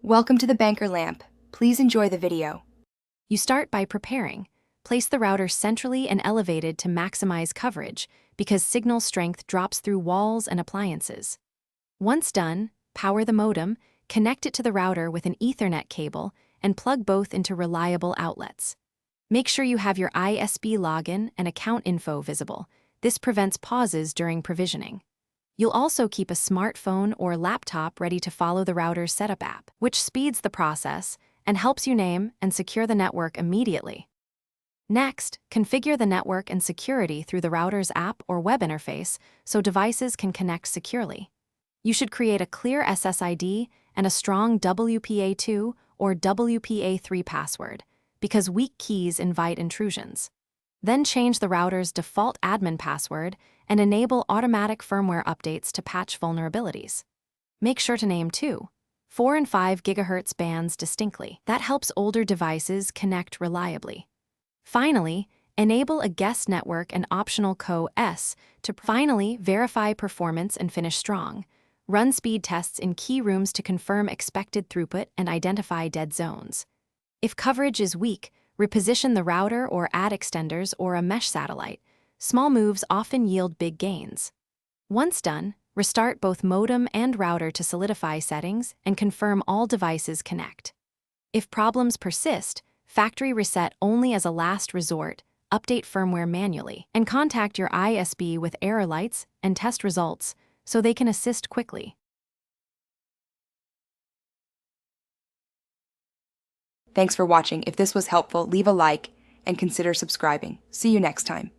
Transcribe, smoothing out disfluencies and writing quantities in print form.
Welcome to the Banker Lamp. Please enjoy the video. You start by preparing. Place the router centrally and elevated to maximize coverage because signal strength drops through walls and appliances. Once done, power the modem, connect it to the router with an Ethernet cable, and plug both into reliable outlets. Make sure you have your ISP login and account info visible. This prevents pauses during provisioning. You'll also keep a smartphone or laptop ready to follow the router's setup app, which speeds the process and helps you name and secure the network immediately. Next, configure the network and security through the router's app or web interface so devices can connect securely. You should create a clear SSID and a strong WPA2 or WPA3 password, because weak keys invite intrusions. Then change the router's default admin password and enable automatic firmware updates to patch vulnerabilities. Make sure to name 2, 4 and 5 GHz bands distinctly. That helps older devices connect reliably. Finally, enable a guest network and optional Co-S to finally verify performance and finish strong. Run speed tests in key rooms to confirm expected throughput and identify dead zones. If coverage is weak, reposition the router or add extenders or a mesh satellite. Small moves often yield big gains. Once done, restart both modem and router to solidify settings and confirm all devices connect. If problems persist, factory reset only as a last resort, update firmware manually, and contact your ISP with error lights and test results so they can assist quickly. Thanks for watching. If this was helpful, leave a like and consider subscribing. See you next time.